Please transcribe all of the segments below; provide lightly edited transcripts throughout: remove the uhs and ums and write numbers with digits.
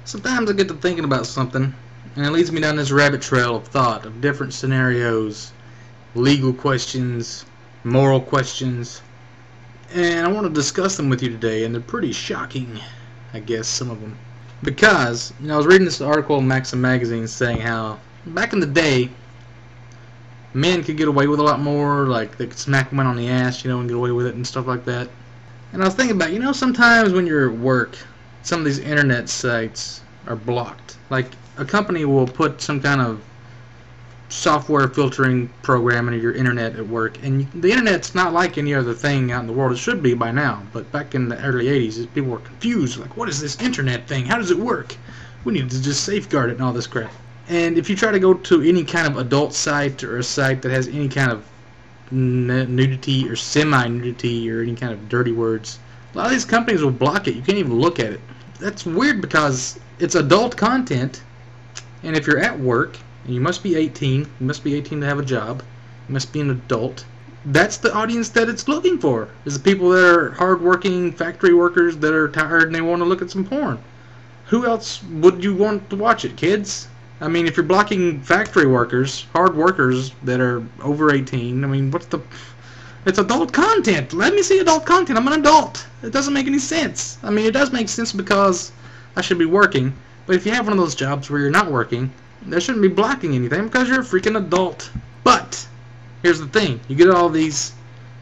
Sometimes I get to thinking about something, and it leads me down this rabbit trail of thought of different scenarios, legal questions, moral questions, and I want to discuss them with you today, and they're pretty shocking, I guess, some of them. Because, I was reading this article in Maxim magazine saying how, back in the day, men could get away with a lot more, like they could smack women on the ass, and get away with it and stuff like that. And I was thinking about, sometimes when you're at work, some of these internet sites are blocked. Like, a company will put some kind of software filtering program into your internet at work, and the internet's not like any other thing out in the world. It should be by now, but back in the early 80s, people were confused, like, what is this internet thing? How does it work? We need to just safeguard it and all this crap. And if you try to go to any kind of adult site or a site that has any kind of nudity or semi-nudity or any kind of dirty words, a lot of these companies will block it. You can't even look at it. That's weird because it's adult content, and if you're at work, and you must be 18, you must be 18 to have a job, you must be an adult, that's the audience that it's looking for, is the people that are hard-working factory workers that are tired and they want to look at some porn. Who else would you want to watch it, kids? I mean, if you're blocking factory workers, hard workers that are over 18, I mean, it's adult content. Let me see adult content. I'm an adult. It doesn't make any sense. I mean, it does make sense because I should be working, but if you have one of those jobs where you're not working, they shouldn't be blocking anything because you're a freaking adult. But here's the thing. You get all these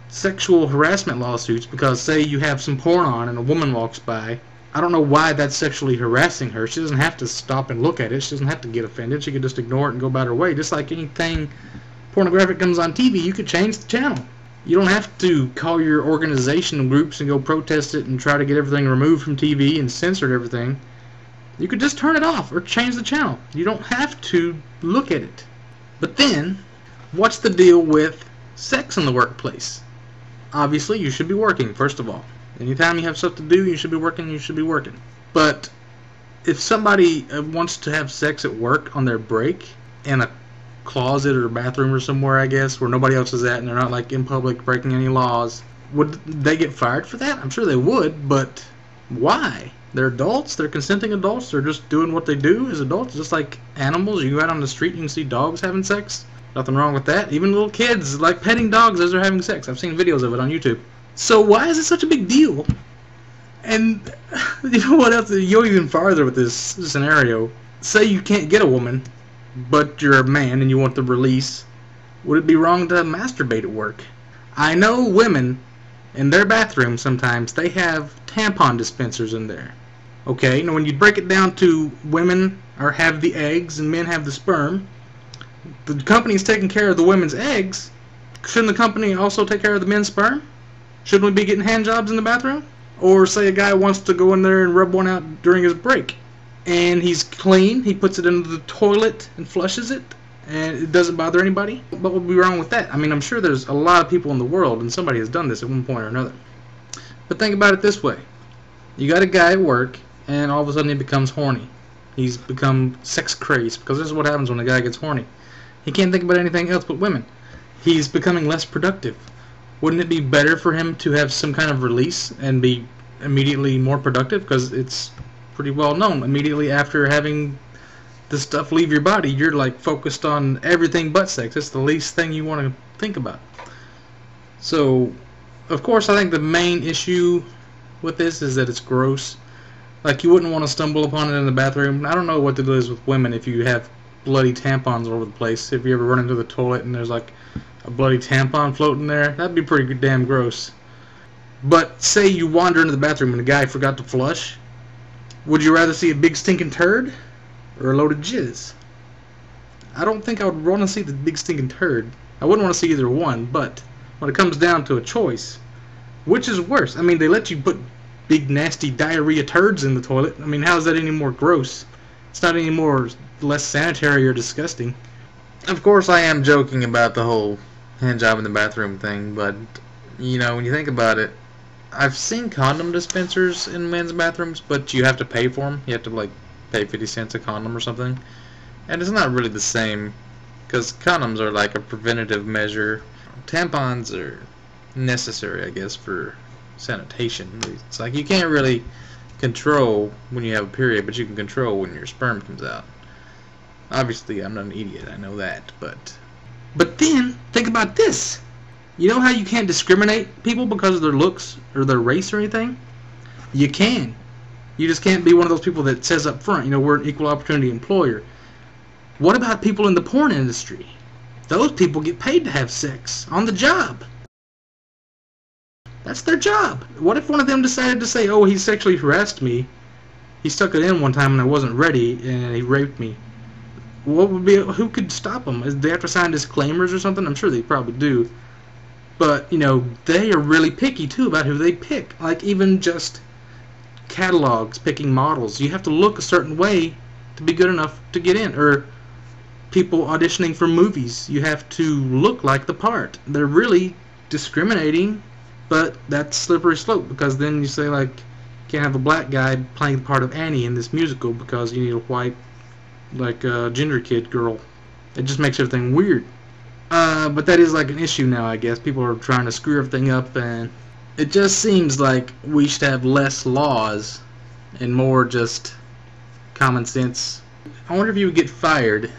sexual harassment lawsuits because, say, you have some porn on and a woman walks by. I don't know why that's sexually harassing her. She doesn't have to stop and look at it. She doesn't have to get offended. She could just ignore it and go about her way. Just like anything pornographic comes on TV, you could change the channel. You don't have to call your organization groups and go protest it and try to get everything removed from TV and censor everything. You could just turn it off or change the channel. You don't have to look at it. But then, what's the deal with sex in the workplace? Obviously, you should be working, first of all. Anytime you have stuff to do, you should be working, you should be working. But if somebody wants to have sex at work on their break in a closet or a bathroom or somewhere, I guess, where nobody else is at and they're not like in public breaking any laws, would they get fired for that? I'm sure they would, but why? They're adults, they're consenting adults, they're just doing what they do as adults, just like animals. You go out on the street and you can see dogs having sex. Nothing wrong with that. Even little kids like petting dogs as they're having sex. I've seen videos of it on YouTube. So why is it such a big deal? And you know what else? You go even farther with this scenario. Say you can't get a woman, but you're a man and you want the release. Would it be wrong to masturbate at work? I know women in their bathroom sometimes, they have tampon dispensers in there. Okay, now when you break it down to women have the eggs and men have the sperm, the company's taking care of the women's eggs. Shouldn't the company also take care of the men's sperm? Shouldn't we be getting hand jobs in the bathroom? Or say a guy wants to go in there and rub one out during his break, and he's clean, he puts it into the toilet and flushes it, and it doesn't bother anybody? What would be wrong with that? I mean, I'm sure there's a lot of people in the world, and somebody has done this at one point or another. But think about it this way. You got a guy at work, and all of a sudden he becomes horny. He's become sex crazed, because this is what happens when a guy gets horny. He can't think about anything else but women. He's becoming less productive. Wouldn't it be better for him to have some kind of release and be immediately more productive? Because it's pretty well known. Immediately after having the stuff leave your body, you're like focused on everything but sex. It's the least thing you want to think about. So, of course, I think the main issue with this is that it's gross. Like, you wouldn't want to stumble upon it in the bathroom. I don't know what the deal is with women if you have bloody tampons all over the place. If you ever run into the toilet and there's like a bloody tampon floating there, that'd be pretty damn gross. But say you wander into the bathroom and the guy forgot to flush. Would you rather see a big stinking turd or a load of jizz? I don't think I would want to see the big stinking turd. I wouldn't want to see either one, but when it comes down to a choice, which is worse? I mean, they let you put big nasty diarrhea turds in the toilet. I mean, how is that any more gross? It's not any more less sanitary or disgusting. Of course, I am joking about the whole hand job in the bathroom thing, but when you think about it, I've seen condom dispensers in men's bathrooms, but you have to pay for them. You have to like pay 50 cents a condom or something, and it's not really the same because condoms are like a preventative measure. Tampons are necessary, I guess, for sanitation. It's like you can't really control when you have a period, but you can control when your sperm comes out. Obviously, I'm not an idiot, I know that, but then, think about this. You know how you can't discriminate people because of their looks or their race or anything? You can. You just can't be one of those people that says up front, you know, we're an equal opportunity employer. What about people in the porn industry? Those people get paid to have sex on the job. That's their job. What if one of them decided to say, oh, he sexually harassed me, he stuck it in one time and I wasn't ready, and he raped me? Who could stop them? Do they have to sign disclaimers or something? I'm sure they probably do. But, you know, they are really picky, too, about who they pick. Like, even just catalogs, picking models. You have to look a certain way to be good enough to get in. Or people auditioning for movies. You have to look like the part. They're really discriminating, but that's slippery slope, because then you say, like, you can't have a black guy playing the part of Annie in this musical because you need a white, like, ginger kid girl. It just makes everything weird. But that is like an issue now, I guess. People are trying to screw everything up, and it just seems like we should have less laws and more just common sense. I wonder if you would get fired,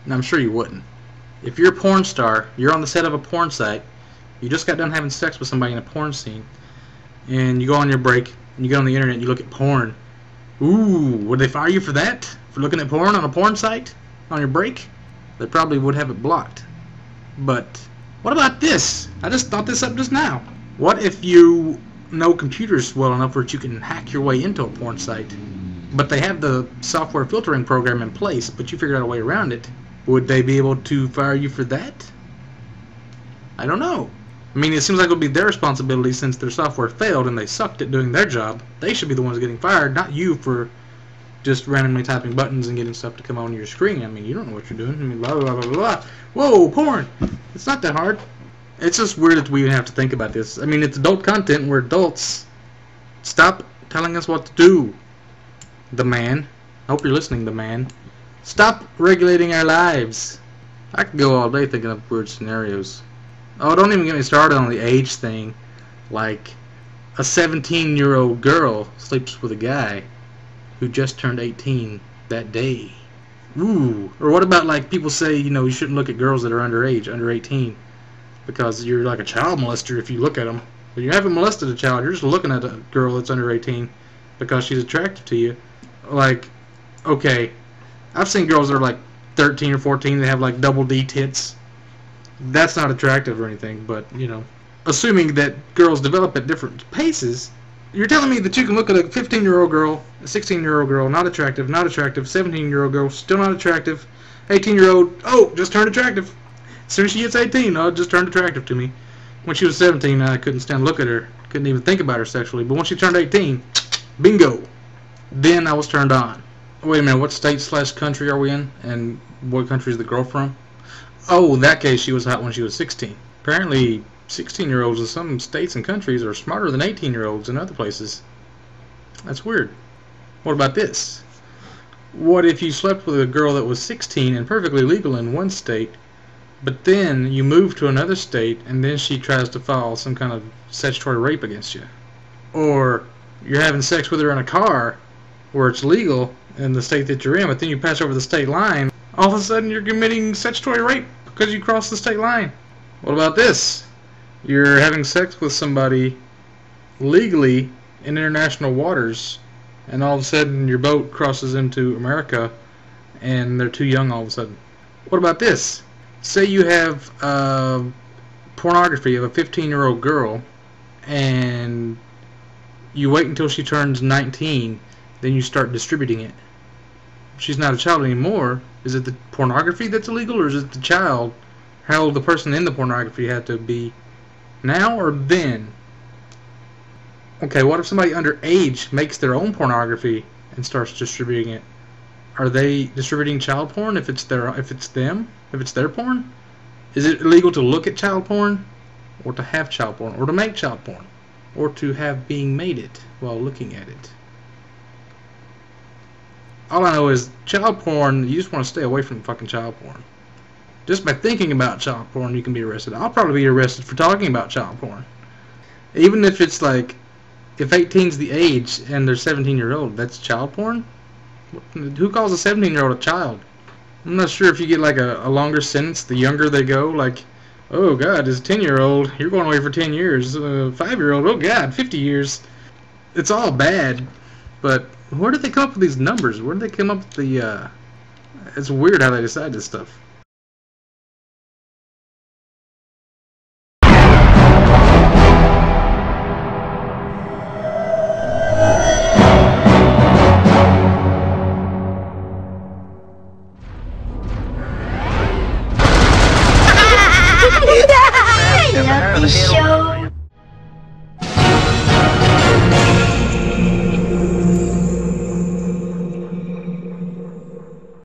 and I'm sure you wouldn't. If you're a porn star, you're on the set of a porn site, you just got done having sex with somebody in a porn scene, and you go on your break, and you get on the internet and you look at porn. Ooh, would they fire you for that? For looking at porn on a porn site? On your break? They probably would have it blocked. But what about this? I just thought this up just now. What if you know computers well enough where you can hack your way into a porn site, but they have the software filtering program in place, but you figured out a way around it? Would they be able to fire you for that? I don't know. I mean, it seems like it would be their responsibility since their software failed and they sucked at doing their job. They should be the ones getting fired, not you for just randomly typing buttons and getting stuff to come on your screen. I mean, you don't know what you're doing. I mean, blah, blah, blah, blah, blah. Whoa, porn! It's not that hard. It's just weird that we even have to think about this. I mean, it's adult content. We're adults. Stop telling us what to do, the man. I hope you're listening, the man. Stop regulating our lives. I could go all day thinking of weird scenarios. Oh, don't even get me started on the age thing. Like, a 17-year-old girl sleeps with a guy who just turned 18 that day. Ooh. Or what about, like, people say, you know, you shouldn't look at girls that are underage, under 18, because you're like a child molester if you look at them. But you haven't molested a child, you're just looking at a girl that's under 18 because she's attractive to you. Like, okay, I've seen girls that are like 13 or 14 that have like double D tits. That's not attractive or anything, but, you know, assuming that girls develop at different paces, you're telling me that you can look at a 15-year-old girl, a 16-year-old girl, not attractive, 17-year-old girl, still not attractive, 18-year-old, oh, just turned attractive. As soon as she gets 18, oh, just turned attractive to me. When she was 17, I couldn't stand to look at her, couldn't even think about her sexually, but when she turned 18, bingo, then I was turned on. Wait a minute, what state/country are we in, and what country is the girl from? Oh, in that case, she was hot when she was 16. Apparently, 16-year-olds in some states and countries are smarter than 18-year-olds in other places. That's weird. What about this? What if you slept with a girl that was 16 and perfectly legal in one state, but then you move to another state and then she tries to file some kind of statutory rape against you? Or you're having sex with her in a car where it's legal in the state that you're in, but then you pass over the state line, all of a sudden you're committing statutory rape because you crossed the state line. What about this? You're having sex with somebody legally in international waters, and all of a sudden your boat crosses into America and they're too young all of a sudden. What about this? Say you have pornography of a 15-year-old girl and you wait until she turns 19, then you start distributing it. She's not a child anymore. Is it the pornography that's illegal, or is it the child? How old the person in the pornography had to be? Now or then? Okay, what if somebody underage makes their own pornography and starts distributing it? Are they distributing child porn if it's their porn? Is it illegal to look at child porn, or to have child porn, or to make child porn, or to have being made it while looking at it? All I know is child porn, you just want to stay away from fucking child porn. Just by thinking about child porn, you can be arrested. I'll probably be arrested for talking about child porn. Even if it's like If 18's the age and they're 17-year-old, that's child porn? Who calls a 17-year-old a child? I'm not sure if you get like a longer sentence the younger they go. Like, oh God, as a 10-year-old, you're going away for 10 years. 5-year-old, oh God, 50 years. It's all bad, but where did they come up with these numbers? Where did they come up with the, it's weird how they decide this stuff. Love the show.